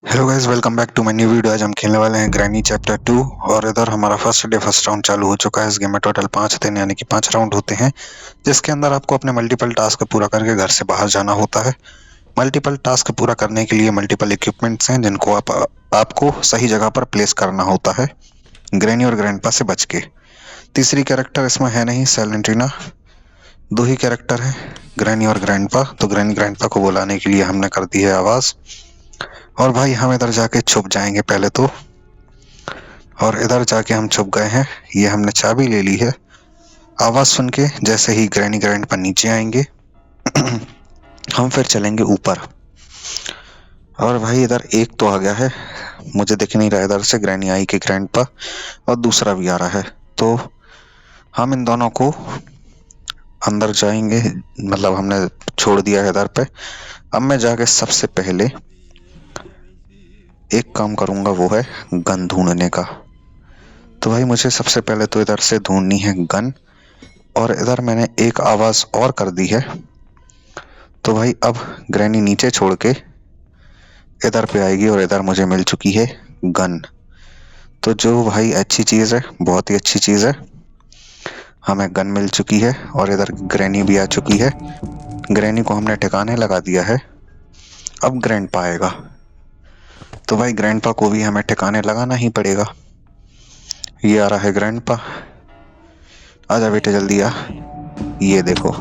Hello guys, welcome back to my new video. आज हम खेलने वाले हैं ग्रैनी चैप्टर 2 और इधर हमारा फर्स्ट राउंड चालू हो चुका है। इस गेम में टोटल 5 दिन यानी कि 5 राउंड होते हैं, जिसके अंदर आपको अपने मल्टीपल टास्क पूरा करके घर से बाहर जाना होता है। मल्टीपल टास्क पूरा करने के लिए मल्टीपल इक्विपमेंट्स हैं जिनको आपको सही जगह पर प्लेस करना होता है, ग्रैनी और ग्रैंडपा से बच के। तीसरी कैरेक्टर इसमें है नहीं, सैलेंट्रीना। दो ही कैरेक्टर हैं, ग्रैनी और ग्रैंडपा। तो ग्रैनी ग्रैंडपा को बुलाने के लिए हमने कर दी है आवाज। और भाई हम इधर जाके छुप जाएंगे पहले तो। और इधर जाके हम छुप गए हैं। ये हमने चाबी ले ली है। आवाज सुन के जैसे ही ग्रैनी ग्रैंडपा नीचे आएंगे हम फिर चलेंगे ऊपर। और भाई इधर एक तो आ गया है, मुझे दिख नहीं रहा इधर से। ग्रैनी आई कि ग्रैंडपा, और दूसरा भी आ रहा है। तो हम इन दोनों को अंदर जाएंगे, मतलब हमने छोड़ दिया है इधर पे। अब मैं जाके सबसे पहले एक काम करूंगा, वो है गन ढूंढने का। तो भाई मुझे सबसे पहले तो इधर से ढूंढनी है गन। और इधर मैंने एक आवाज और कर दी है। तो भाई अब ग्रैनी नीचे छोड़ के इधर पे आएगी और इधर मुझे मिल चुकी है गन। तो जो भाई अच्छी चीज है, बहुत ही अच्छी चीज है, हमें गन मिल चुकी है। और इधर ग्रैनी भी आ चुकी है। ग्रैनी को हमने ठिकाने लगा दिया है। अब ग्रैंडपा आएगा, तो भाई ग्रैंडपा को भी हमें ठिकाने लगाना ही पड़ेगा। ये आ रहा है ग्रैंडपा, आजा बेटे जल्दी आ। ये देखो,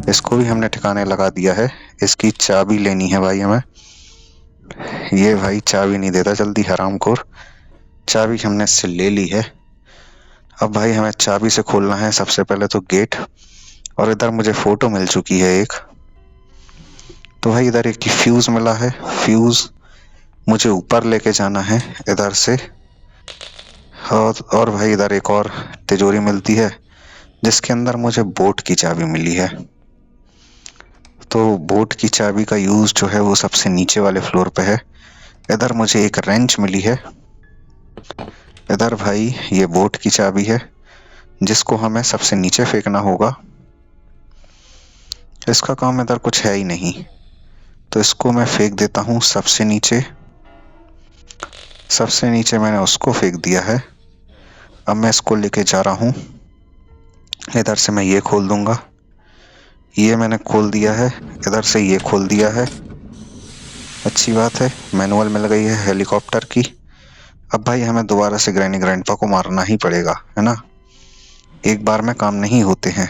इसको भी हमने ठिकाने लगा दिया है। इसकी चाबी लेनी है भाई हमें। ये भाई चाबी नहीं देता जल्दी, हरामखोर। चाबी हमने इससे ले ली है। अब भाई हमें चाबी से खोलना है सबसे पहले तो गेट। और इधर मुझे फोटो मिल चुकी है एक। तो भाई इधर एक फ्यूज मिला है। फ्यूज मुझे ऊपर लेके जाना है इधर से। और भाई इधर एक और तिजोरी मिलती है जिसके अंदर मुझे बोट की चाबी मिली है। तो बोट की चाबी का यूज जो है वो सबसे नीचे वाले फ्लोर पे है। इधर मुझे एक रेंच मिली है। इधर भाई ये बोट की चाबी है जिसको हमें सबसे नीचे फेंकना होगा। इसका काम इधर कुछ है ही नहीं, तो इसको मैं फेंक देता हूँ सबसे नीचे। सबसे नीचे मैंने उसको फेंक दिया है। अब मैं इसको लेके जा रहा हूँ। इधर से मैं ये खोल दूंगा। ये मैंने खोल दिया है। इधर से ये खोल दिया है। अच्छी बात है, मैनुअल मिल गई है हेलीकॉप्टर की। अब भाई हमें दोबारा से ग्रैनी ग्रैंडपा को मारना ही पड़ेगा, है ना। एक बार में काम नहीं होते हैं।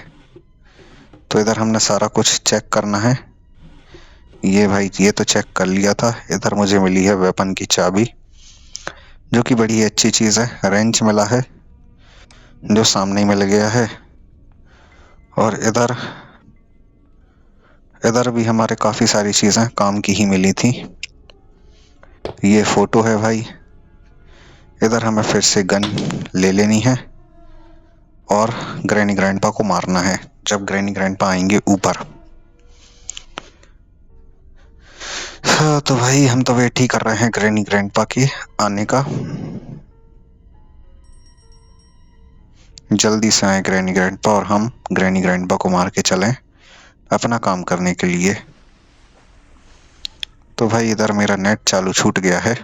तो इधर हमने सारा कुछ चेक करना है। ये भाई ये तो चेक कर लिया था। इधर मुझे मिली है वेपन की चाबी, जो कि बड़ी अच्छी चीज है। रेंच मिला है जो सामने ही मिल गया है। और इधर इधर भी हमारे काफी सारी चीजें काम की ही मिली थी। ये फोटो है भाई। इधर हमें फिर से गन ले लेनी है और ग्रैनी ग्रैंडपा को मारना है जब ग्रैनी ग्रैंडपा आएंगे ऊपर। हाँ, तो भाई हम तो वेट ही कर रहे हैं ग्रैनी ग्रैंडपा के आने का। जल्दी से आए ग्रैनी ग्रैंडपा और हम ग्रैनी ग्रैंडपा को मार के चलें अपना काम करने के लिए। तो भाई इधर मेरा नेट चालू छूट गया है।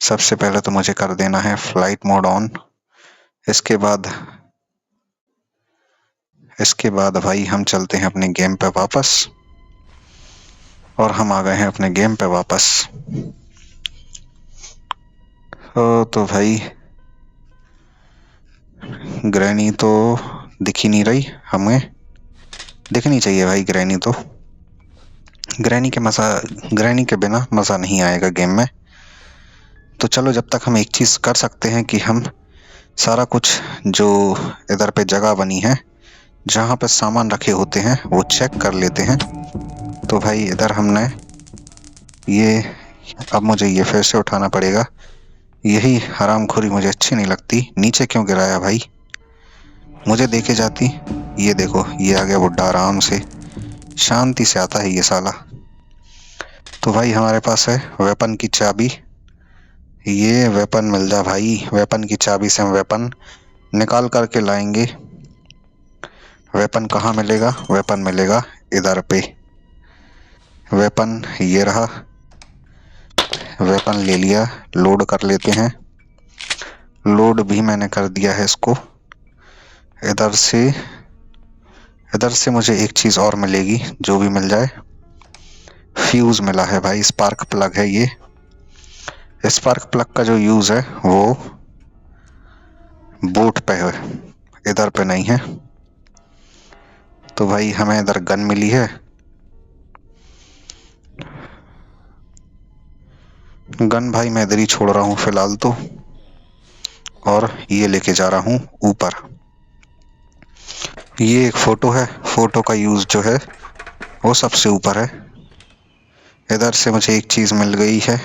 सबसे पहले तो मुझे कर देना है फ्लाइट मोड ऑन। इसके बाद भाई हम चलते हैं अपने गेम पे वापस। और हम आ गए हैं अपने गेम पे वापस। तो भाई ग्रैनी तो दिख ही नहीं रही, हमें दिखनी चाहिए भाई ग्रैनी तो। ग्रैनी के बिना मजा नहीं आएगा गेम में। तो चलो, जब तक हम एक चीज कर सकते हैं कि हम सारा कुछ जो इधर पे जगह बनी है जहाँ पे सामान रखे होते हैं वो चेक कर लेते हैं। तो भाई इधर हमने ये, अब मुझे ये फिर से उठाना पड़ेगा। यही हरामखोरी मुझे अच्छी नहीं लगती। नीचे क्यों गिराया भाई, मुझे देखे जाती। ये देखो, ये आ गया बुड्ढा, आराम से शांति से आता है ये साला। तो भाई हमारे पास है वेपन की चाबी। ये वेपन मिल जा भाई, वेपन की चाबी से हम वेपन निकाल करके लाएंगे। वेपन कहाँ मिलेगा, वेपन मिलेगा इधर पे। वेपन ये रहा। वेपन ले लिया, लोड कर लेते हैं। लोड भी मैंने कर दिया है इसको। इधर से मुझे एक चीज और मिलेगी, जो भी मिल जाए। फ्यूज मिला है भाई, स्पार्क प्लग है ये। स्पार्क प्लग का जो यूज है वो बोट पे है, इधर पे नहीं है। तो भाई हमें इधर गन मिली है। गन भाई मैं इधर ही छोड़ रहा हूँ फिलहाल तो, और ये लेके जा रहा हूँ ऊपर। ये एक फोटो है, फोटो का यूज जो है वो सबसे ऊपर है। इधर से मुझे एक चीज मिल गई है,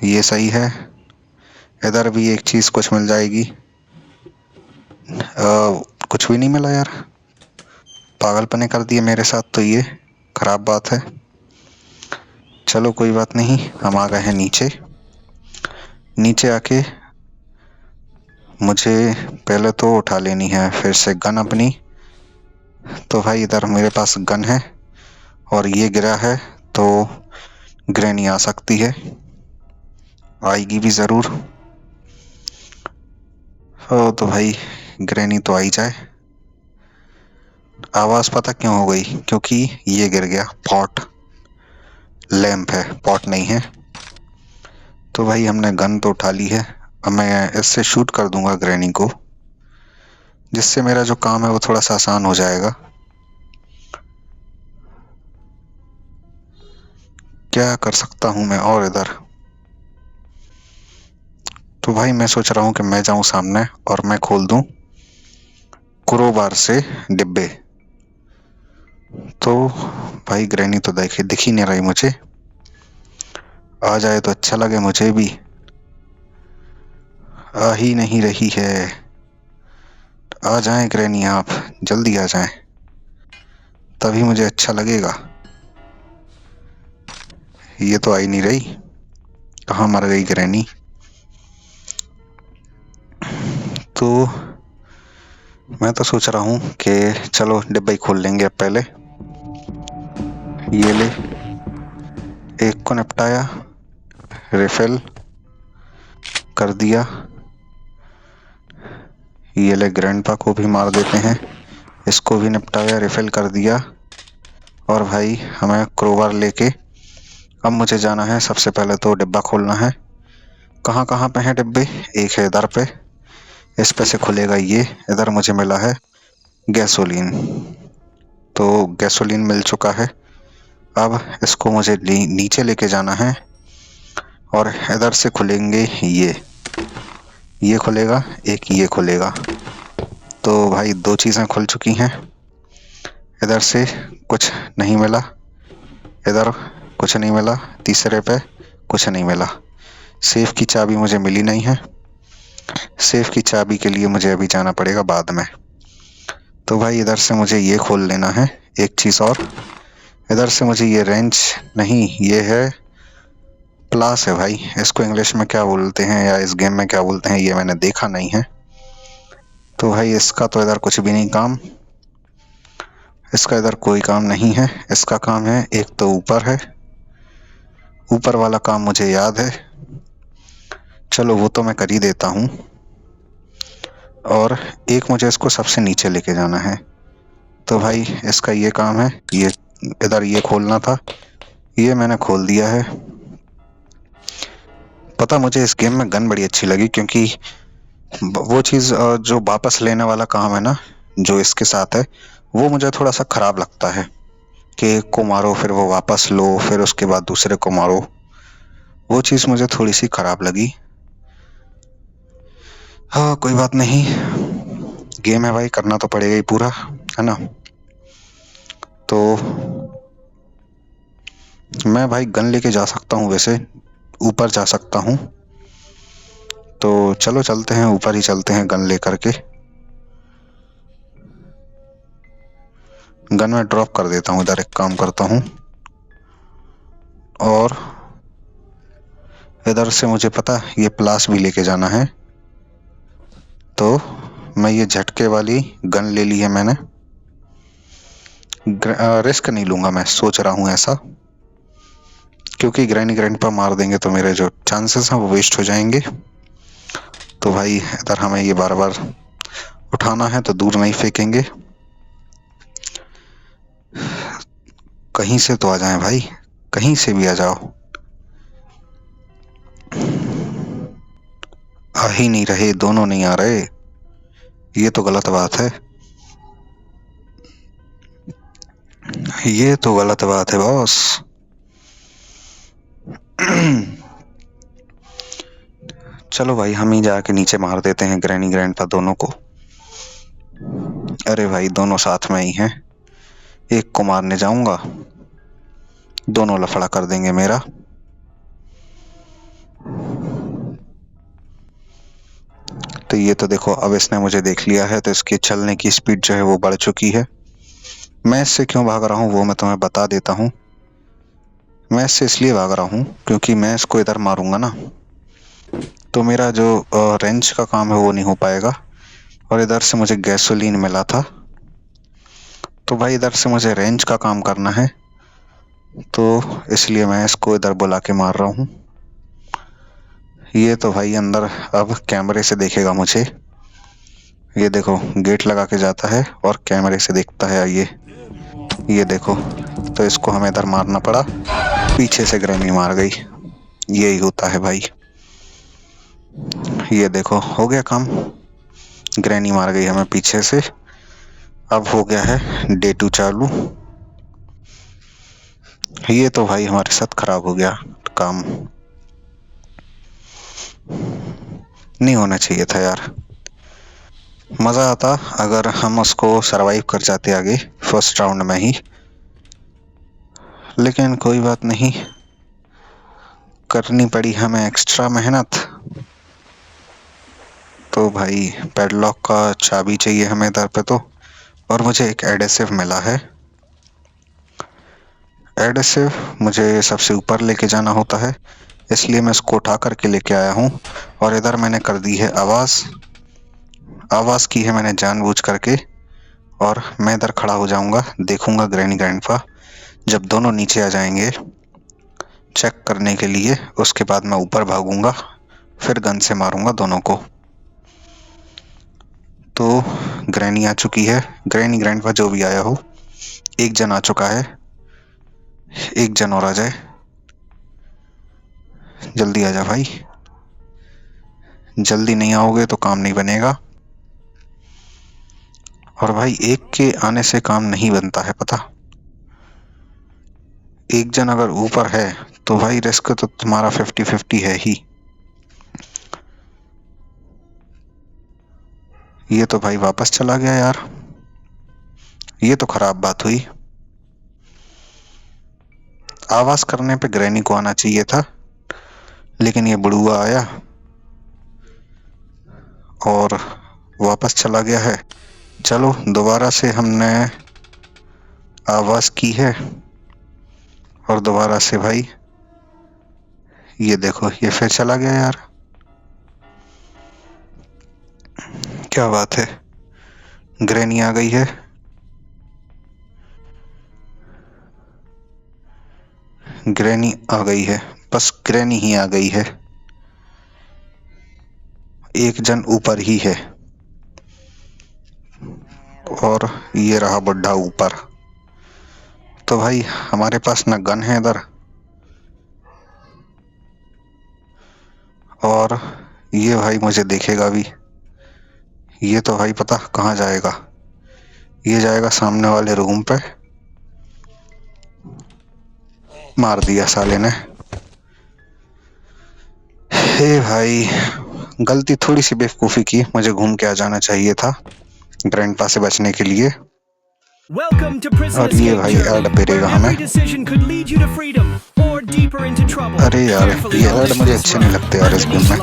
ये सही है। इधर भी एक चीज कुछ मिल जाएगी। कुछ भी नहीं मिला यार, पागलपने कर दिए मेरे साथ, तो ये खराब बात है। चलो कोई बात नहीं, हम आ गए हैं नीचे। नीचे आके मुझे पहले तो उठा लेनी है फिर से गन अपनी। तो भाई इधर मेरे पास गन है, और ये गिरा है तो ग्रैनी आ सकती है, आएगी भी जरूर। तो भाई ग्रैनी तो आई जाए। आवाज पता क्यों हो गई? क्योंकि ये गिर गया, पॉट। लैंप है, पॉट नहीं है। तो भाई हमने गन तो उठा ली है, अब मैं इससे शूट कर दूंगा ग्रैनी को, जिससे मेरा जो काम है वो थोड़ा सा आसान हो जाएगा। क्या कर सकता हूं मैं और इधर? तो भाई मैं सोच रहा हूँ कि मैं जाऊं सामने और मैं खोल दूं क्रोबार से डिब्बे। तो भाई ग्रैनी तो दिख ही नहीं रही मुझे, आ जाए तो अच्छा लगे मुझे भी। आ ही नहीं रही है। आ जाएं ग्रैनी, आप जल्दी आ जाएं, तभी मुझे अच्छा लगेगा। ये तो आई नहीं रही, कहाँ मर गई ग्रैनी? तो मैं तो सोच रहा हूँ कि चलो डिब्बा ही खोल लेंगे अब पहले। ये ले, एक को निपटाया, रिफिल कर दिया। ये ले ग्रैंडपा को भी मार देते हैं, इसको भी निपटाया, रिफिल कर दिया। और भाई हमें क्रोबार लेके अब मुझे जाना है। सबसे पहले तो डिब्बा खोलना है। कहाँ कहाँ पे है डिब्बे? एक है इधर पे, इस पे से खुलेगा ये। इधर मुझे मिला है गैसोलीन, तो गैसोलीन मिल चुका है। अब इसको मुझे नीचे लेके जाना है, और इधर से खुलेंगे ये खुलेगा, एक ये खुलेगा। तो भाई दो चीजें खुल चुकी हैं। इधर से कुछ नहीं मिला, इधर कुछ नहीं मिला, तीसरे पे कुछ नहीं मिला। सेफ की चाबी मुझे मिली नहीं है, सेफ की चाबी के लिए मुझे अभी जाना पड़ेगा बाद में। तो भाई इधर से मुझे ये खोल लेना है। एक चीज और, इधर से मुझे ये रेंच नहीं, ये है प्लास है भाई। इसको इंग्लिश में क्या बोलते हैं या इस गेम में क्या बोलते हैं ये मैंने देखा नहीं है। तो भाई इसका तो इधर कुछ भी नहीं काम, इसका इधर कोई काम नहीं है। इसका काम है एक तो ऊपर है, ऊपर वाला काम मुझे याद है, चलो वो तो मैं कर ही देता हूँ। और एक मुझे इसको सबसे नीचे लेके जाना है। तो भाई इसका ये काम है, ये इधर ये खोलना था, ये मैंने खोल दिया है। पता मुझे इस गेम में गन बड़ी अच्छी लगी, क्योंकि वो चीज जो वापस लेने वाला काम है ना, जो इसके साथ है, वो मुझे थोड़ा सा खराब लगता है कि एक को मारो फिर वो वापस लो, फिर उसके बाद दूसरे को मारो। वो चीज मुझे थोड़ी सी खराब लगी। हाँ कोई बात नहीं, गेम है भाई, करना तो पड़ेगा ही पूरा, है ना। तो मैं भाई गन लेके जा सकता हूँ, वैसे ऊपर जा सकता हूँ। तो चलो चलते हैं, ऊपर ही चलते हैं गन लेकर के। गन में ड्रॉप कर देता हूँ इधर, एक काम करता हूँ। और इधर से मुझे पता ये प्लास भी लेके जाना है, तो मैं ये झटके वाली गन ले ली है मैंने। रिस्क नहीं लूंगा, मैं सोच रहा हूँ ऐसा क्योंकि ग्रैनी ग्रैंडपा मार देंगे तो मेरे जो चांसेस हैं वो वेस्ट हो जाएंगे। तो भाई इधर हमें ये बार बार उठाना है, तो दूर नहीं फेंकेंगे, कहीं से तो आ जाए भाई, कहीं से भी आ जाओ। आ ही नहीं रहे, दोनों नहीं आ रहे, ये तो गलत बात है, ये तो गलत बात है बॉस। चलो भाई हम ही जाके नीचे मार देते हैं ग्रैनी ग्रैंडपा दोनों को। अरे भाई दोनों साथ में ही हैं, एक को मारने जाऊंगा, दोनों लफड़ा कर देंगे मेरा। तो ये तो देखो अब इसने मुझे देख लिया है, तो इसकी चलने की स्पीड जो है वो बढ़ चुकी है। मैं इससे क्यों भाग रहा हूँ वो मैं तुम्हें बता देता हूँ। मैं इससे इसलिए भाग रहा हूँ क्योंकि मैं इसको इधर मारूंगा ना, तो मेरा जो रेंज का काम है वो नहीं हो पाएगा। और इधर से मुझे गैसोलीन मिला था, तो भाई इधर से मुझे रेंज का काम करना है, तो इसलिए मैं इसको इधर बुला के मार रहा हूँ। ये तो भाई अंदर अब कैमरे से देखेगा मुझे, ये देखो गेट लगा के जाता है और कैमरे से देखता है। ये देखो, तो इसको हमें इधर मारना पड़ा, पीछे से ग्रैनी मार गई। यही होता है भाई, ये देखो हो गया काम, ग्रैनी मार गई हमें पीछे से। अब हो गया है डे 2 चालू। ये तो भाई हमारे साथ खराब हो गया काम, नहीं होना चाहिए था यार। मजा आता अगर हम उसको सरवाइव कर जाते आगे फर्स्ट राउंड में ही, लेकिन कोई बात नहीं, करनी पड़ी हमें एक्स्ट्रा मेहनत। तो भाई पैडलॉक का चाबी चाहिए हमें इधर पे तो, और मुझे एक एडेसिव मिला है। एडेसिव मुझे सबसे ऊपर लेके जाना होता है, इसलिए मैं इसको उठा करके लेके आया हूँ। और इधर मैंने कर दी है आवाज़ की है मैंने जानबूझ करके। और मैं इधर खड़ा हो जाऊंगा, देखूंगा ग्रैनी ग्रैंडपा जब दोनों नीचे आ जाएंगे चेक करने के लिए, उसके बाद मैं ऊपर भागूंगा, फिर गन से मारूंगा दोनों को। तो ग्रैनी आ चुकी है, ग्रैनी ग्रैंडपा जो भी आया हो, एक जन आ चुका है, एक जन और आ जाए, जल्दी आ जा भाई, जल्दी नहीं आओगे तो काम नहीं बनेगा। और भाई एक के आने से काम नहीं बनता है पता, एक जन अगर ऊपर है तो भाई रिस्क तो तुम्हारा 50-50 है ही। ये तो भाई वापस चला गया यार, ये तो खराब बात हुई। आवाज करने पे ग्रैनी को आना चाहिए था, लेकिन ये बुढ़ुआ आया और वापस चला गया है। चलो दोबारा से हमने आवाज की है, और दोबारा से भाई ये देखो ये फिर चला गया यार, क्या बात है। ग्रैनी आ गई है, ग्रैनी आ गई है, बस ग्रैनी ही आ गई है, एक जन ऊपर ही है, और ये रहा बुड्ढा ऊपर। तो भाई हमारे पास ना गन है इधर, और ये भाई मुझे देखेगा भी। ये तो भाई पता कहाँ जाएगा, ये जाएगा सामने वाले रूम पे। मार दिया साले ने। हे भाई गलती थोड़ी सी बेवकूफ़ी की, मुझे घूम के आ जाना चाहिए था ग्रैंडपा से बचने के लिए। और ये भाई ऐड पेरेगा हमें। अरे यार ये ऐड मुझे अच्छे नहीं लगते यार इस गेम में।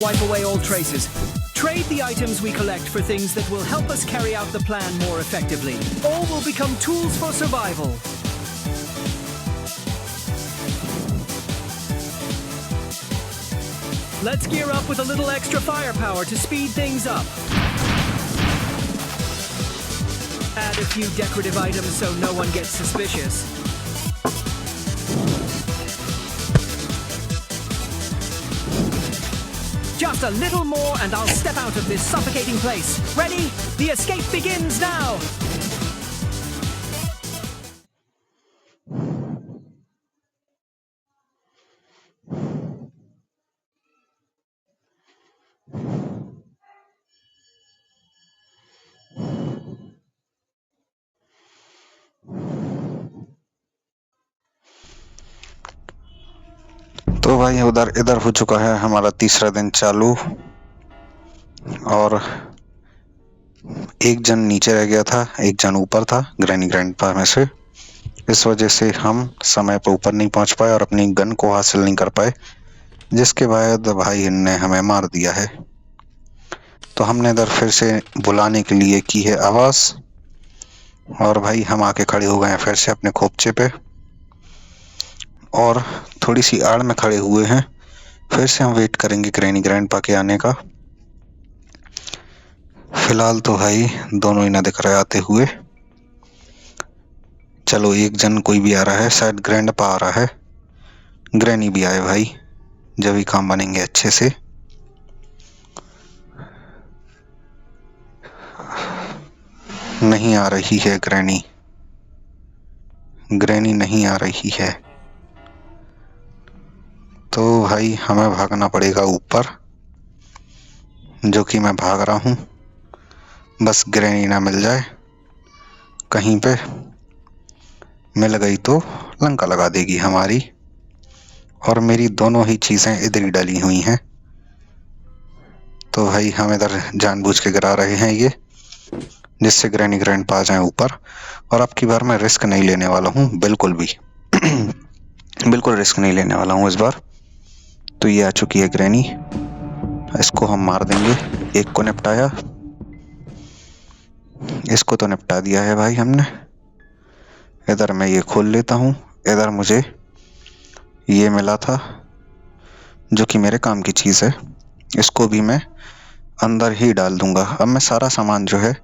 Wipe away all traces. Trade the items we collect for things that will help us carry out the plan more effectively. All will become tools for survival. Let's gear up with a little extra firepower to speed things up. Add a few decorative items so no one gets suspicious. Just a little more and I'll step out of this suffocating place. Ready? The escape begins now! तो भाई उधर इधर हो चुका है हमारा तीसरा दिन चालू, और एक जन नीचे रह गया था, एक जन ऊपर था ग्रैनी ग्रैंडपा में से। इस वजह से हम समय पर ऊपर नहीं पहुंच पाए और अपनी गन को हासिल नहीं कर पाए, जिसके बाद भाई ने हमें मार दिया है। तो हमने इधर फिर से बुलाने के लिए की है आवाज, और भाई हम आके खड़े हो गए हैं फिर से अपने खोपचे पे, और थोड़ी सी आड़ में खड़े हुए हैं। फिर से हम वेट करेंगे ग्रैनी ग्रैंडपा के आने का। फिलहाल तो भाई दोनों ही ना दिख रहे आते हुए। चलो एक जन कोई भी आ रहा है, शायद ग्रैंडपा आ रहा है। ग्रैनी भी आए भाई, जब ही काम बनेंगे अच्छे से। नहीं आ रही है ग्रैनी, ग्रैनी नहीं आ रही है। तो भाई हमें भागना पड़ेगा ऊपर, जो कि मैं भाग रहा हूँ। बस ग्रैनी ना मिल जाए कहीं पे, मिल गई तो लंका लगा देगी हमारी। और मेरी दोनों ही चीजें इधर ही डली हुई हैं। तो भाई हम इधर जानबूझ के गिरा रहे हैं ये, जिससे ग्रैनी ग्रैंडपा आ जाए ऊपर। और अब की बार मैं रिस्क नहीं लेने वाला हूँ बिल्कुल भी। बिल्कुल रिस्क नहीं लेने वाला हूँ इस बार। तो ये आ चुकी है ग्रैनी, इसको हम मार देंगे। एक को निपटाया, इसको तो निपटा दिया है भाई हमने। इधर मैं ये खोल लेता हूँ। इधर मुझे ये मिला था जो कि मेरे काम की चीज है, इसको भी मैं अंदर ही डाल दूंगा। अब मैं सारा सामान जो है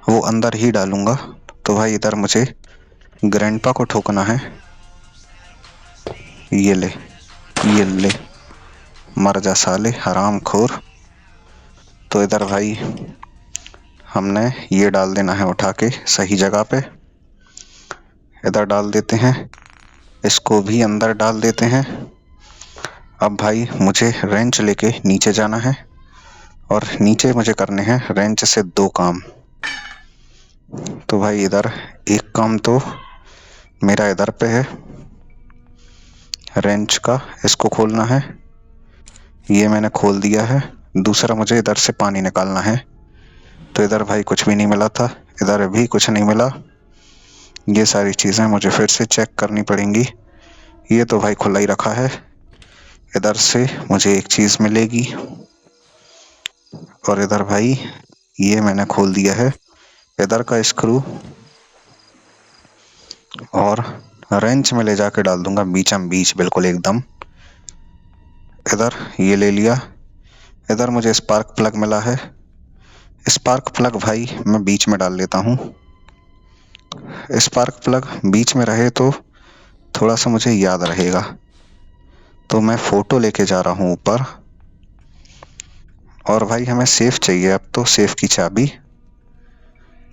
वो अंदर ही डालूंगा। तो भाई इधर मुझे ग्रैंडपा को ठोकना है। ये ले, ये ले, मर जा साले हराम खोर। तो इधर भाई हमने ये डाल देना है उठा के सही जगह पे। इधर डाल देते हैं, इसको भी अंदर डाल देते हैं। अब भाई मुझे रेंच लेके नीचे जाना है, और नीचे मुझे करने हैं रेंच से 2 काम। तो भाई इधर एक काम तो मेरा इधर पे है रेंच का, इसको खोलना है। ये मैंने खोल दिया है। दूसरा मुझे इधर से पानी निकालना है। तो इधर भाई कुछ भी नहीं मिला था, इधर भी कुछ नहीं मिला। ये सारी चीजें मुझे फिर से चेक करनी पड़ेंगी। ये तो भाई खुला ही रखा है। इधर से मुझे एक चीज मिलेगी, और इधर भाई ये मैंने खोल दिया है इधर का स्क्रू, और रेंच में ले जाके डाल दूंगा बीचम बीच बिल्कुल एकदम। इधर ये ले लिया। इधर मुझे स्पार्क प्लग मिला है, स्पार्क प्लग भाई मैं बीच में डाल लेता हूँ। स्पार्क प्लग बीच में रहे तो थोड़ा सा मुझे याद रहेगा। तो मैं फोटो लेके जा रहा हूँ ऊपर। और भाई हमें सेफ चाहिए अब तो, सेफ की चाबी।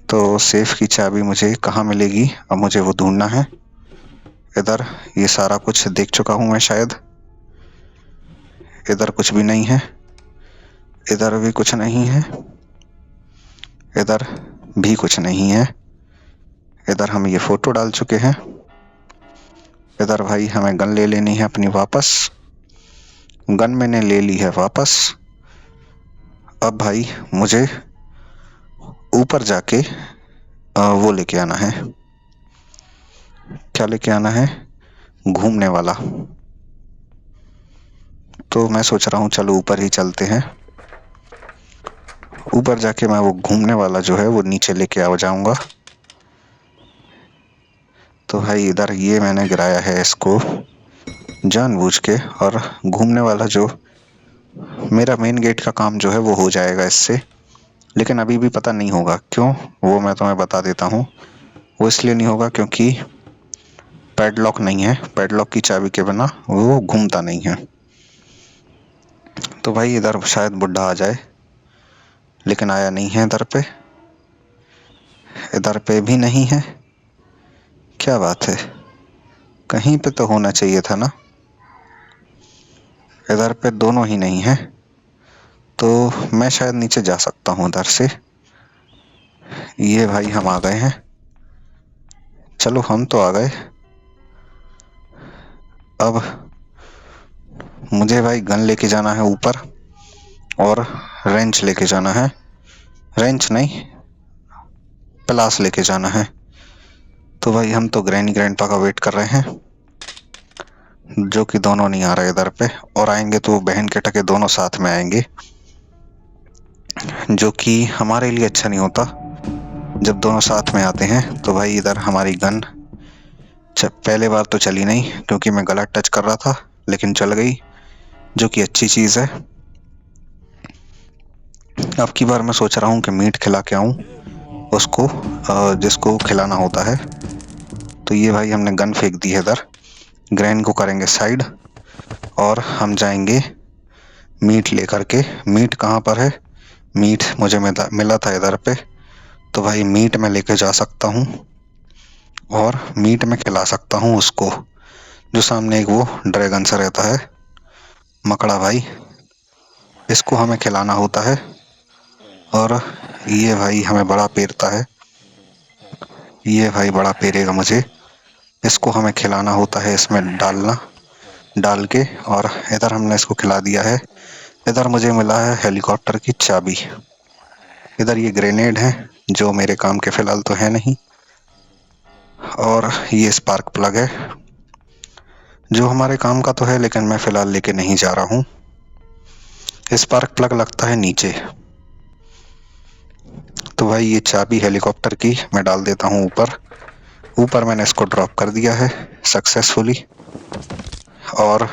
तो सेफ की चाबी मुझे कहाँ मिलेगी, अब मुझे वो ढूंढना है। इधर ये सारा कुछ देख चुका हूँ मैं शायद। इधर कुछ भी नहीं है, इधर भी कुछ नहीं है, इधर भी कुछ नहीं है। इधर हम ये फोटो डाल चुके हैं। इधर भाई हमें गन ले लेनी है अपनी वापस। गन मैंने ले ली है वापस। अब भाई मुझे ऊपर जाके वो लेके आना है। क्या लेके आना है? घूमने वाला। तो मैं सोच रहा हूँ चलो ऊपर ही चलते हैं। ऊपर जाके मैं वो घूमने वाला जो है वो नीचे लेके आ जाऊंगा। तो भाई इधर ये मैंने गिराया है इसको जानबूझ के, और घूमने वाला जो मेरा मेन गेट का काम जो है वो हो जाएगा इससे, लेकिन अभी भी पता नहीं होगा क्यों, वो मैं तुम्हें बता देता हूँ। वो इसलिए नहीं होगा क्योंकि पैडलॉक नहीं है, पैडलॉक की चाबी के बिना वो घूमता नहीं है। तो भाई इधर शायद बुड्ढा आ जाए, लेकिन आया नहीं है इधर पे, इधर पे भी नहीं है। क्या बात है, कहीं पे तो होना चाहिए था ना। इधर पे दोनों ही नहीं है, तो मैं शायद नीचे जा सकता हूँ इधर से। ये भाई हम आ गए हैं, चलो हम तो आ गए। अब मुझे भाई गन लेके जाना है ऊपर, और रेंच लेके जाना है, रेंच नहीं प्लास लेके जाना है। तो भाई हम तो ग्रैनी ग्रैंडपा का वेट कर रहे हैं, जो कि दोनों नहीं आ रहे इधर पे, और आएंगे तो बहन के टके दोनों साथ में आएंगे, जो कि हमारे लिए अच्छा नहीं होता जब दोनों साथ में आते हैं। तो भाई इधर हमारी गन पहले बार तो चली नहीं क्योंकि मैं गलत टच कर रहा था, लेकिन चल गई, जो कि अच्छी चीज़ है। अब की बार मैं सोच रहा हूँ कि मीट खिला के आऊँ उसको, जिसको खिलाना होता है। तो ये भाई हमने गन फेंक दी है इधर, ग्रैन को करेंगे साइड, और हम जाएंगे मीट लेकर के। मीट कहाँ पर है, मीट मुझे मिला था इधर पे, तो भाई मीट मैं लेके जा सकता हूँ, और मीट में खिला सकता हूँ उसको, जो सामने एक वो ड्रैगन सा रहता है, मकड़ा भाई, इसको हमें खिलाना होता है। और ये भाई हमें बड़ा पेरता है, ये भाई बड़ा पेरेगा मुझे, इसको हमें खिलाना होता है, इसमें डाल के, और इधर हमने इसको खिला दिया है। इधर मुझे मिला है हेलीकॉप्टर की चाबी, इधर ये ग्रेनेड है जो मेरे काम के फिलहाल तो है नहीं, और ये स्पार्क प्लग है जो हमारे काम का तो है, लेकिन मैं फिलहाल लेके नहीं जा रहा हूँ। स्पार्क प्लग लगता है नीचे। तो भाई ये चाबी हेलीकॉप्टर की मैं डाल देता हूँ ऊपर, ऊपर मैंने इसको ड्रॉप कर दिया है सक्सेसफुली। और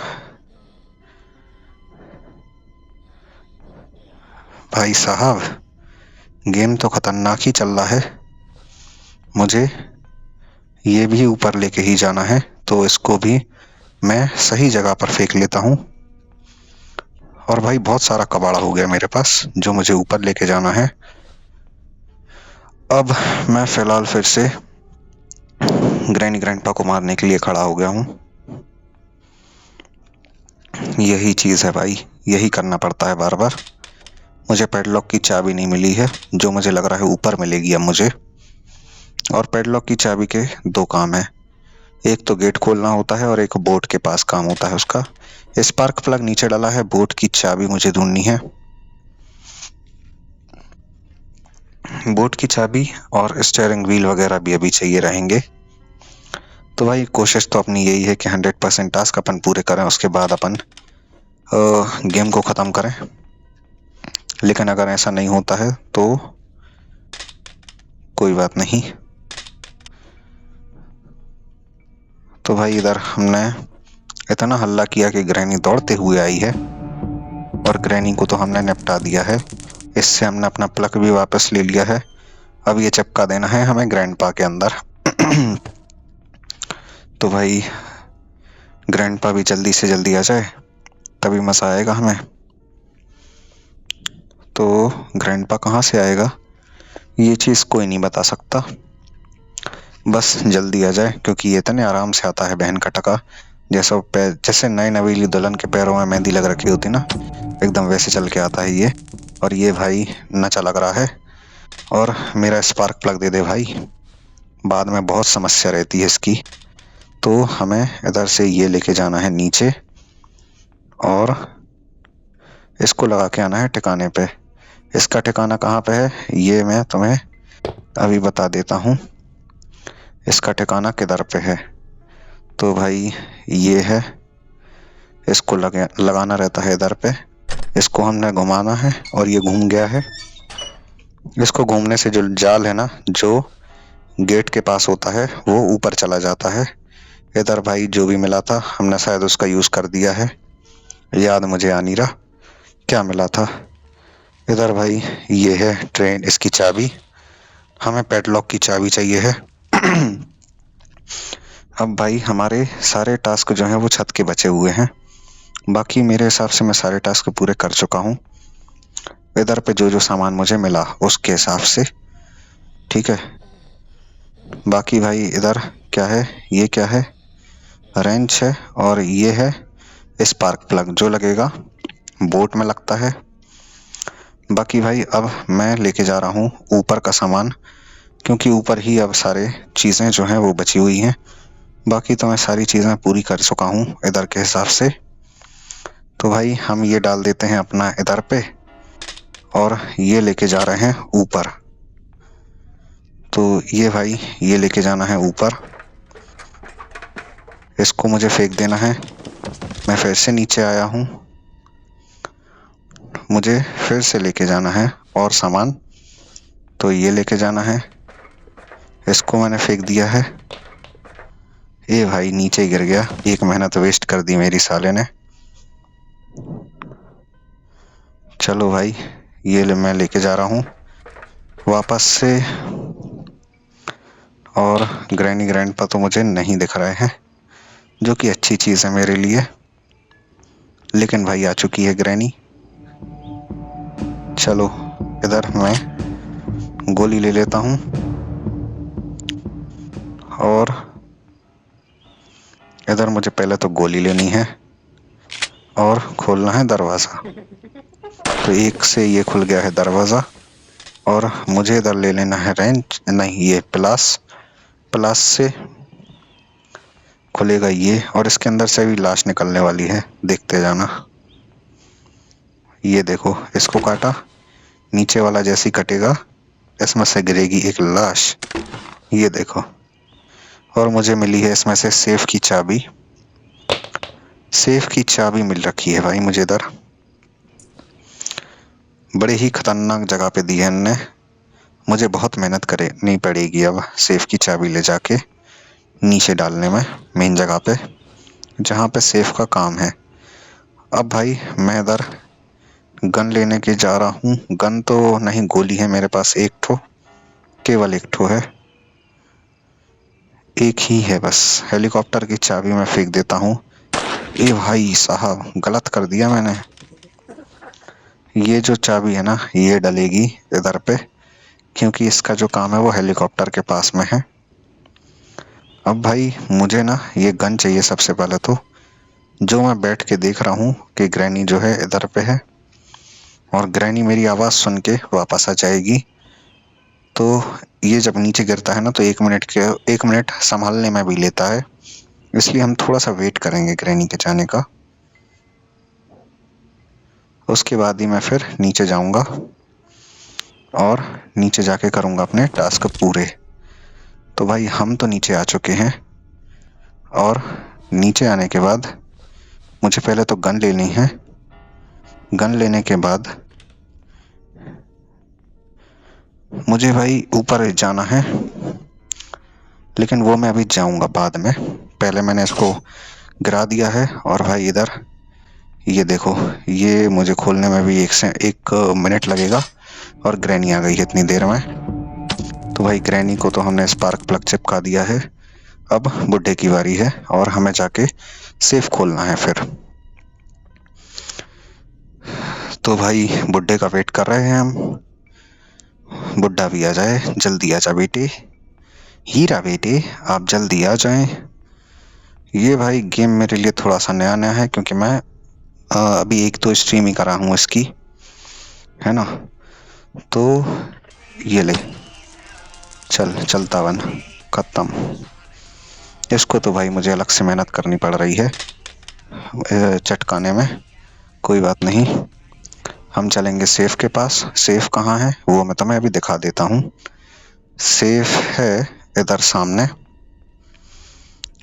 भाई साहब गेम तो खतरनाक ही चल रहा है, मुझे ये भी ऊपर लेके ही जाना है, तो इसको भी मैं सही जगह पर फेंक लेता हूँ। और भाई बहुत सारा कबाड़ा हो गया मेरे पास जो मुझे ऊपर लेके जाना है। अब मैं फिलहाल फिर से ग्रैनी ग्रैंडपा को मारने के लिए खड़ा हो गया हूँ। यही चीज़ है भाई, यही करना पड़ता है बार बार। मुझे पैडलॉक की चाबी नहीं मिली है, जो मुझे लग रहा है ऊपर मिलेगी अब मुझे। और पैडलॉक की चाबी के दो काम है, एक तो गेट खोलना होता है और एक बोट के पास काम होता है उसका। स्पार्क प्लग नीचे डाला है, बोट की चाबी मुझे ढूंढनी है, बोट की चाबी और स्टीयरिंग व्हील वगैरह भी अभी चाहिए रहेंगे। तो भाई कोशिश तो अपनी यही है कि 100% टास्क अपन पूरे करें, उसके बाद अपन गेम को ख़त्म करें। लेकिन अगर ऐसा नहीं होता है तो कोई बात नहीं। तो भाई इधर हमने इतना हल्ला किया कि ग्रैनी दौड़ते हुए आई है, और ग्रैनी को तो हमने निपटा दिया है। इससे हमने अपना प्लग भी वापस ले लिया है। अब ये चिपका देना है हमें ग्रैंडपा के अंदर। तो भाई ग्रैंडपा भी जल्दी से जल्दी आ जाए तभी मज़ा आएगा हमें। तो ग्रैंडपा कहाँ से आएगा ये चीज़ कोई नहीं बता सकता, बस जल्दी आ जाए, क्योंकि ये इतने आराम से आता है बहन का टका, जैसे नए नवेली दुल्हन के पैरों में मेहंदी लग रखी होती ना, एकदम वैसे चल के आता है ये। और ये भाई नचा लग रहा है। और मेरा स्पार्क प्लग दे दे भाई, बाद में बहुत समस्या रहती है इसकी। तो हमें इधर से ये लेके जाना है नीचे, और इसको लगा के आना है ठिकाने पे। इसका ठिकाना कहाँ पे है ये मैं तुम्हें अभी बता देता हूँ, इसका ठिकाना किधर पे है। तो भाई ये है, इसको लगाना रहता है इधर पे, इसको हमने घुमाना है और ये घूम गया है। इसको घूमने से जो जाल है ना, जो गेट के पास होता है, वो ऊपर चला जाता है। इधर भाई जो भी मिला था हमने शायद उसका यूज़ कर दिया है, याद मुझे आ नहीं रहा। क्या मिला था इधर भाई? ये है ट्रेन, इसकी चाबी। हमें पैडलॉक की चाबी चाहिए है। अब भाई हमारे सारे टास्क जो हैं वो छत के बचे हुए हैं। बाकी मेरे हिसाब से मैं सारे टास्क पूरे कर चुका हूँ। इधर पे जो जो सामान मुझे मिला उसके हिसाब से, ठीक है। बाकी भाई इधर क्या है? ये क्या है? रेंच है, और ये है स्पार्क प्लग जो लगेगा बोट में लगता है। बाकी भाई अब मैं लेके जा रहा हूँ ऊपर का सामान, क्योंकि ऊपर ही अब सारे चीज़ें जो हैं वो बची हुई हैं। बाकी तो मैं सारी चीज़ें पूरी कर चुका हूँ इधर के हिसाब से। तो भाई हम ये डाल देते हैं अपना इधर पे, और ये लेके जा रहे हैं ऊपर। तो ये भाई ये लेके जाना है ऊपर, इसको मुझे फेंक देना है। मैं फिर से नीचे आया हूँ, मुझे फिर से लेके जाना है और सामान। तो ये लेके जाना है, इसको मैंने फेंक दिया है। ये भाई नीचे गिर गया, एक मेहनत वेस्ट कर दी मेरी साले ने। चलो भाई ये मैं लेके जा रहा हूँ वापस से। और ग्रैनी ग्रैंडपा तो मुझे नहीं दिख रहे हैं, जो कि अच्छी चीज़ है मेरे लिए। लेकिन भाई आ चुकी है ग्रैनी। चलो इधर मैं गोली ले लेता हूँ, और इधर मुझे पहले तो गोली लेनी है और खोलना है दरवाज़ा। तो एक से ये खुल गया है दरवाज़ा, और मुझे इधर ले लेना है रेंच, नहीं ये प्लास से खुलेगा ये, और इसके अंदर से भी लाश निकलने वाली है, देखते जाना। ये देखो, इसको काटा, नीचे वाला जैसे ही कटेगा इसमें से गिरेगी एक लाश, ये देखो। और मुझे मिली है इसमें से सेफ की चाबी। सेफ की चाबी मिल रखी है भाई मुझे इधर। बड़े ही खतरनाक जगह पे दी है इनने, मुझे बहुत मेहनत करनी पड़ेगी अब सेफ की चाबी ले जाके नीचे डालने में, मेन जगह पे जहाँ पे सेफ का काम है। अब भाई मैं इधर गन लेने के जा रहा हूँ। गन तो नहीं, गोली है मेरे पास एक ठो, केवल एक ठो है, एक ही है बस। हेलीकॉप्टर की चाबी मैं फेंक देता हूँ। ए भाई साहब गलत कर दिया मैंने। ये जो चाबी है ना ये डलेगी इधर पे, क्योंकि इसका जो काम है वो हेलीकॉप्टर के पास में है। अब भाई मुझे ना ये गन चाहिए सबसे पहले तो, जो मैं बैठ के देख रहा हूँ कि ग्रैनी जो है इधर पे है, और ग्रैनी मेरी आवाज़ सुन के वापस आ जाएगी। तो ये जब नीचे गिरता है ना तो 1 मिनट संभालने में भी लेता है, इसलिए हम थोड़ा सा वेट करेंगे ग्रैनी के जाने का। उसके बाद ही मैं फिर नीचे जाऊंगा और नीचे जाके करूंगा अपने टास्क पूरे। तो भाई हम तो नीचे आ चुके हैं, और नीचे आने के बाद मुझे पहले तो गन लेनी है। गन लेने के बाद मुझे भाई ऊपर जाना है, लेकिन वो मैं अभी जाऊंगा बाद में। पहले मैंने इसको गिरा दिया है। और भाई इधर ये देखो, ये मुझे खोलने में भी 1 मिनट लगेगा, और ग्रैनी आ गई है इतनी देर में। तो भाई ग्रैनी को तो हमने स्पार्क प्लग चिपका दिया है। अब बुड्ढे की बारी है, और हमें जाके सेफ खोलना है फिर। तो भाई बुड्ढे का वेट कर रहे हैं हम। बुड्ढा भी आ जाए, जल्दी आ जा बेटे, हीरा बेटे आप जल्दी आ जाएं। ये भाई गेम मेरे लिए थोड़ा सा नया नया है, क्योंकि मैं अभी एक तो स्ट्रीम ही करा हूँ इसकी, है ना। तो ये ले, चलता बन, खत्म। इसको तो भाई मुझे अलग से मेहनत करनी पड़ रही है चटकाने में, कोई बात नहीं। हम चलेंगे सेफ के पास। सेफ कहाँ है वो मैं तुम्हें अभी दिखा देता हूँ। सेफ है इधर सामने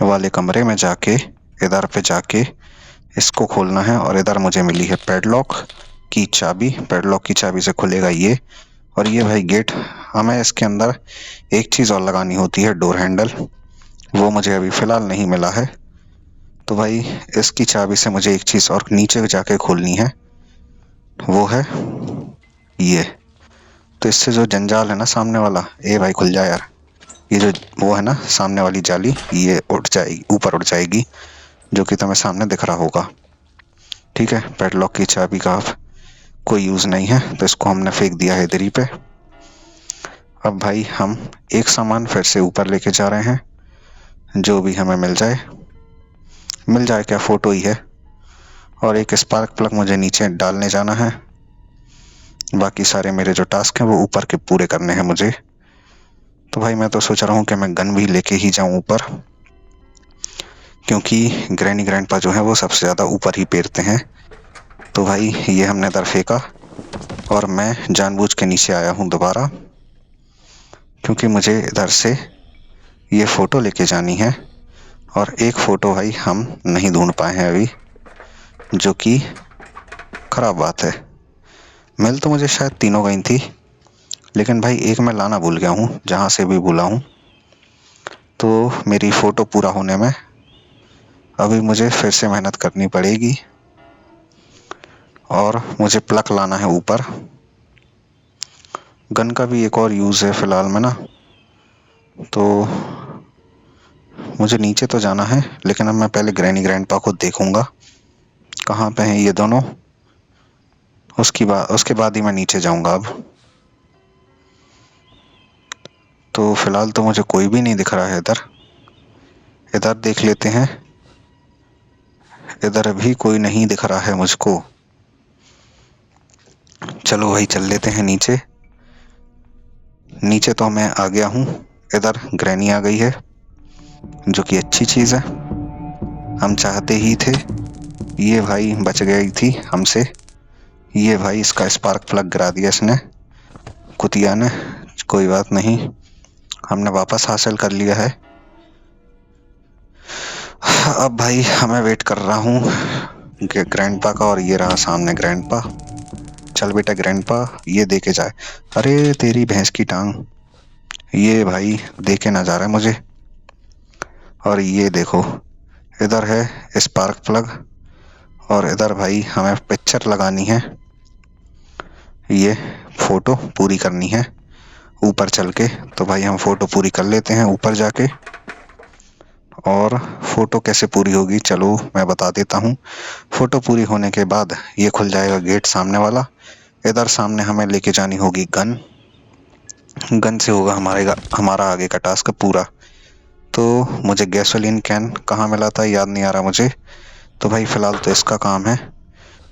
वाले कमरे में जाके, इधर पे जाके इसको खोलना है। और इधर मुझे मिली है पैडलॉक की चाबी, पैडलॉक की चाबी से खुलेगा ये। और ये भाई गेट, हमें इसके अंदर एक चीज़ और लगानी होती है, डोर हैंडल, वो मुझे अभी फ़िलहाल नहीं मिला है। तो भाई इसकी चाबी से मुझे एक चीज़ और नीचे जाके खोलनी है। वो है ये। तो इससे जो जंजाल है ना सामने वाला, ए भाई खुल जाए यार, ये जो वो है ना सामने वाली जाली, ये उठ जाएगी, ऊपर उठ जाएगी, जो कि तुम्हें सामने दिख रहा होगा। ठीक है, पैडलॉक की चाबी का अब कोई यूज नहीं है, तो इसको हमने फेंक दिया है इधर ही पे। अब भाई हम एक सामान फिर से ऊपर लेके जा रहे हैं, जो भी हमें मिल जाए। मिल जाए क्या, फोटो ही है। और एक स्पार्क प्लग मुझे नीचे डालने जाना है। बाकी सारे मेरे जो टास्क हैं वो ऊपर के पूरे करने हैं मुझे। तो भाई मैं तो सोच रहा हूँ कि मैं गन भी लेके ही जाऊं ऊपर, क्योंकि ग्रैनी ग्रैंडपा जो है वो सबसे ज्यादा ऊपर ही पेरते हैं। तो भाई ये हमने इधर फेंका, और मैं जानबूझ के नीचे आया हूँ दोबारा, क्योंकि मुझे इधर से ये फोटो लेके जानी है। और एक फोटो भाई हम नहीं ढूंढ पाए हैं अभी, जो कि खराब बात है। मिल तो मुझे शायद तीनों गई थी, लेकिन भाई एक मैं लाना भूल गया हूँ, जहाँ से भी भूला हूँ। तो मेरी फोटो पूरा होने में अभी मुझे फिर से मेहनत करनी पड़ेगी, और मुझे प्लग लाना है ऊपर। गन का भी एक और यूज है फिलहाल में ना, तो मुझे नीचे तो जाना है, लेकिन अब मैं पहले ग्रैनी ग्रैंडपा को देखूंगा कहाँ पे हैं ये दोनों। उसके बाद ही मैं नीचे जाऊंगा अब। तो फिलहाल तो मुझे कोई भी नहीं दिख रहा है इधर। इधर देख लेते हैं, इधर भी कोई नहीं दिख रहा है मुझको। चलो भाई चल लेते हैं नीचे। नीचे तो मैं आ गया हूँ, इधर ग्रैनी आ गई है, जो कि अच्छी चीज है, हम चाहते ही थे। ये भाई बच गई थी हमसे। ये भाई इसका स्पार्क प्लग गिरा दिया इसने, कुतिया ने। कोई बात नहीं, हमने वापस हासिल कर लिया है। अब भाई हमें वेट कर रहा हूँ ग्रैंडपा का, और ये रहा सामने ग्रैंडपा। चल बेटा ग्रैंडपा, ये देके जाए। अरे तेरी भैंस की टांग, ये भाई देखे ना जा रहा है मुझे। और ये देखो, इधर है स्पार्क प्लग, और इधर भाई हमें पिक्चर लगानी है, ये फोटो पूरी करनी है ऊपर चल के। तो भाई हम फोटो पूरी कर लेते हैं ऊपर जाके। और फोटो कैसे पूरी होगी, चलो मैं बता देता हूँ। फोटो पूरी होने के बाद ये खुल जाएगा गेट सामने वाला। इधर सामने हमें लेके जानी होगी गन। गन से होगा हमारा आगे का टास्क पूरा। तो मुझे गैसोलीन कैन कहाँ मिला था याद नहीं आ रहा मुझे। तो भाई फिलहाल तो इसका काम है,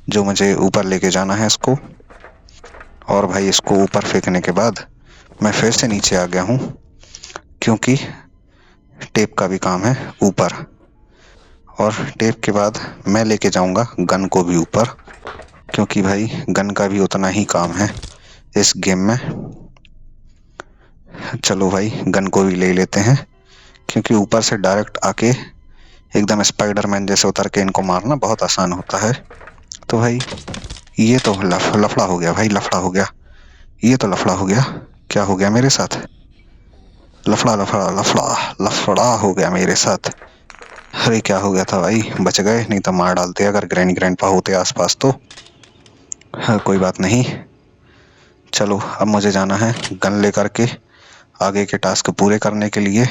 जो मुझे ऊपर लेके जाना है इसको। और भाई इसको ऊपर फेंकने के बाद मैं फिर से नीचे आ गया हूँ, क्योंकि टेप का भी काम है ऊपर। और टेप के बाद मैं लेके जाऊंगा गन को भी ऊपर, क्योंकि भाई गन का भी उतना ही काम है इस गेम में। चलो भाई गन को भी ले लेते हैं, क्योंकि ऊपर से डायरेक्ट आके एकदम स्पाइडरमैन जैसे उतर के इनको मारना बहुत आसान होता है। तो भाई ये तो लफड़ा हो गया भाई, लफड़ा हो गया, ये तो लफड़ा हो गया। क्या हो गया मेरे साथ, लफड़ा लफड़ा लफड़ा लफड़ा हो गया मेरे साथ। अरे क्या हो गया था भाई, बच गए, नहीं तो मार डालते अगर ग्रैनी ग्रैंडपा होते आसपास तो। हाँ कोई बात नहीं। चलो अब मुझे जाना है गन लेकर के आगे के टास्क पूरे करने के लिए।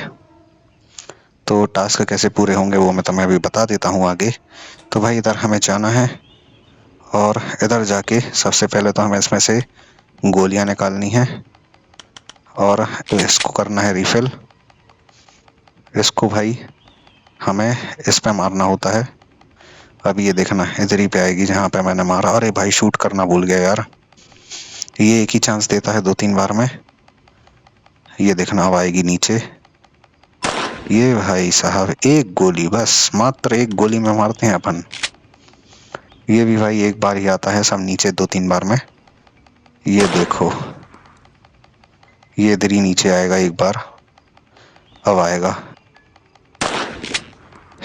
तो टास्क कैसे पूरे होंगे वो मैं तुम्हें अभी बता देता हूँ आगे। तो भाई इधर हमें जाना है, और इधर जाके सबसे पहले तो हमें इसमें से गोलियां निकालनी है, और इसको करना है रिफिल। इसको भाई हमें इस पे मारना होता है। अब ये देखना इधर ही पे आएगी जहाँ पे मैंने मारा। अरे भाई शूट करना भूल गया यार, ये एक ही चांस देता है 2-3 बार में। ये देखना अब आएगी नीचे। ये भाई साहब एक गोली, बस मात्र एक गोली में मारते हैं अपन। ये भी भाई एक बार ही आता है, सब नीचे 2-3 बार में। ये देखो, ये इधर ही नीचे आएगा एक बार। अब आएगा,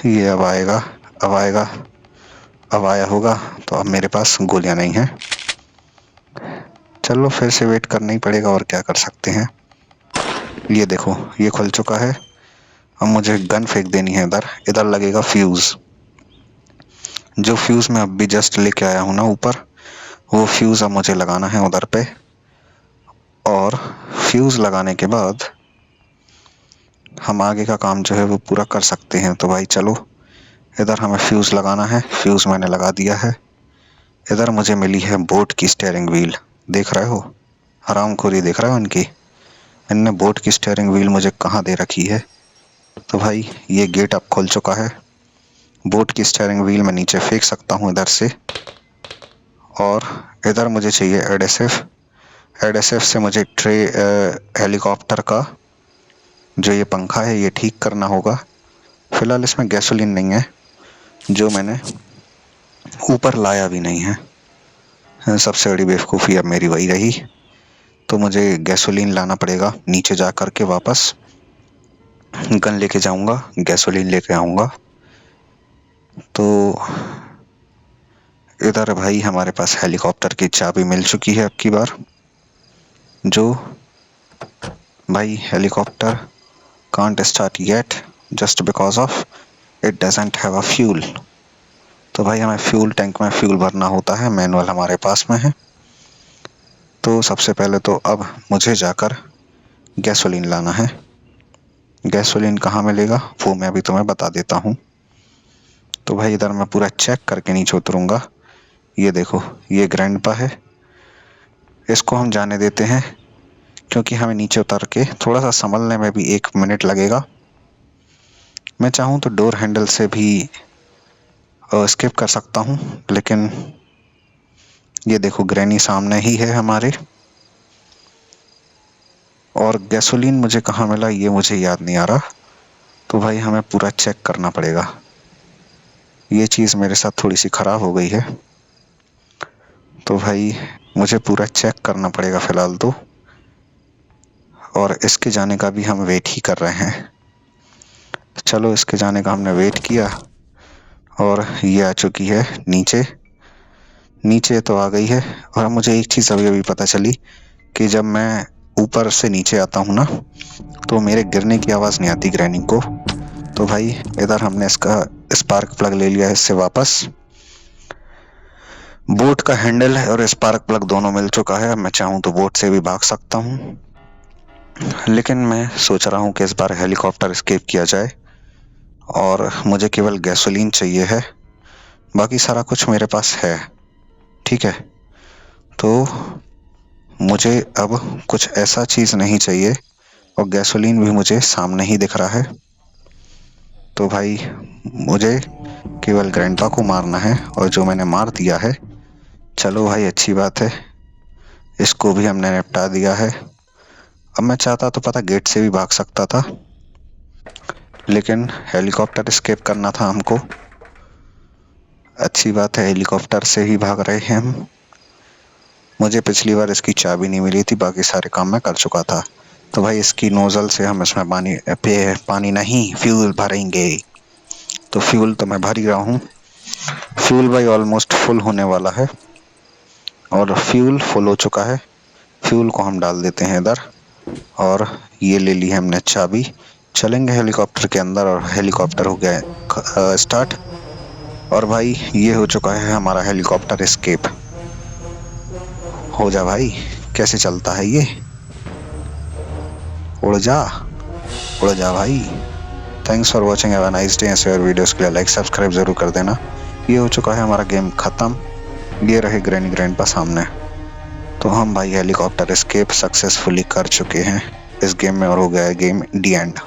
ये अब आएगा, अब आएगा, अब आया होगा। तो अब मेरे पास गोलियां नहीं है। चलो फिर से वेट करना ही पड़ेगा, और क्या कर सकते हैं। ये देखो ये खुल चुका है। अब मुझे गन फेंक देनी है इधर। इधर लगेगा फ्यूज, जो फ्यूज मैं अब भी जस्ट लेके आया हूँ ना ऊपर, वो फ्यूज़ अब मुझे लगाना है उधर पे, और फ्यूज़ लगाने के बाद हम आगे का काम जो है वो पूरा कर सकते हैं। तो भाई चलो, इधर हमें फ्यूज़ लगाना है। फ्यूज़ मैंने लगा दिया है। इधर मुझे मिली है बोट की स्टीयरिंग व्हील, देख रहे हो, हरामखोरी देख रहे हो इनकी। इनने बोट की स्टीयरिंग व्हील मुझे कहाँ दे रखी है। तो भाई ये गेट अब खुल चुका है। बोट की स्टीयरिंग व्हील मैं नीचे फेंक सकता हूँ इधर से, और इधर मुझे चाहिए एडेसिव। एडेसिव से मुझे हेलीकॉप्टर का जो ये पंखा है ये ठीक करना होगा। फिलहाल इसमें गैसोलीन नहीं है, जो मैंने ऊपर लाया भी नहीं है। सबसे बड़ी बेवकूफ़ी अब मेरी वही रही। तो मुझे गैसोलीन लाना पड़ेगा नीचे जा कर के, वापस गन लेके जाऊंगा, गैसोलीन लेके आऊंगा। तो इधर भाई हमारे पास हेलीकॉप्टर की चाबी मिल चुकी है अब की बार। जो भाई helicopter can't start yet just because of it doesn't have a fuel. तो भाई हमें फ्यूल टैंक में फ्यूल भरना होता है, मैनुअल हमारे पास में है। तो सबसे पहले तो अब मुझे जाकर गैसोलीन लाना है। गैसोलीन कहाँ मिलेगा वो मैं अभी तुम्हें बता देता हूँ। तो भाई इधर मैं पूरा चेक करके नीचे उतरूंगा। ये देखो, ये ग्रैंडपा है, इसको हम जाने देते हैं, क्योंकि हमें नीचे उतर के थोड़ा सा संभलने में भी 1 मिनट लगेगा। मैं चाहूँ तो डोर हैंडल से भी स्किप कर सकता हूँ, लेकिन ये देखो ग्रैनी सामने ही है हमारे। और गैसोलीन मुझे कहाँ मिला ये मुझे याद नहीं आ रहा। तो भाई हमें पूरा चेक करना पड़ेगा। ये चीज़ मेरे साथ थोड़ी सी ख़राब हो गई है, तो भाई मुझे पूरा चेक करना पड़ेगा फ़िलहाल तो। और इसके जाने का भी हम वेट ही कर रहे हैं। चलो, इसके जाने का हमने वेट किया, और ये आ चुकी है नीचे। नीचे तो आ गई है। और मुझे एक चीज़ अभी अभी पता चली कि जब मैं ऊपर से नीचे आता हूँ ना, तो मेरे गिरने की आवाज़ नहीं आती ग्रैनी को। तो भाई इधर हमने इसका स्पार्क प्लग ले लिया है इससे वापस। बोट का हैंडल है और स्पार्क प्लग दोनों मिल चुका है। मैं चाहूँ तो बोट से भी भाग सकता हूँ, लेकिन मैं सोच रहा हूँ कि इस बार हेलीकॉप्टर एस्केप किया जाए, और मुझे केवल गैसोलीन चाहिए है, बाकी सारा कुछ मेरे पास है। ठीक है, तो मुझे अब कुछ ऐसा चीज़ नहीं चाहिए, और गैसोलीन भी मुझे सामने ही दिख रहा है। तो भाई मुझे केवल ग्रैंडपा को मारना है, और जो मैंने मार दिया है। चलो भाई, अच्छी बात है, इसको भी हमने निपटा दिया है। अब मैं चाहता तो पता गेट से भी भाग सकता था, लेकिन हेलीकॉप्टर एस्केप करना था हमको। अच्छी बात है, हेलीकॉप्टर से ही भाग रहे हैं हम। मुझे पिछली बार इसकी चाबी नहीं मिली थी, बाकी सारे काम मैं कर चुका था। तो भाई इसकी नोजल से हम इसमें पानी नहीं, फ्यूल भरेंगे। तो फ्यूल तो मैं भर ही रहा हूँ। फ्यूल भाई ऑलमोस्ट फुल होने वाला है, और फ्यूल फुल हो चुका है। फ्यूल को हम डाल देते हैं इधर, और ये ले ली है हमने चाबी। चलेंगे हेलीकॉप्टर के अंदर, और हेलीकॉप्टर हो गया स्टार्ट। और भाई ये हो चुका है हमारा हेलीकॉप्टर एस्केप। हो जा भाई, कैसे चलता है ये, उड़ जा, उड़ जा भाई। Thanks for watching, have a nice day. ऐसे और वीडियोस के लिए लाइक सब्सक्राइब जरूर कर देना। ये हो चुका है हमारा गेम ख़त्म। ये रहे ग्रैनी ग्रैंडपा सामने। तो हम भाई हेलीकॉप्टर एस्केप सक्सेसफुली कर चुके हैं इस गेम में, और हो गया है गेम डी एंड।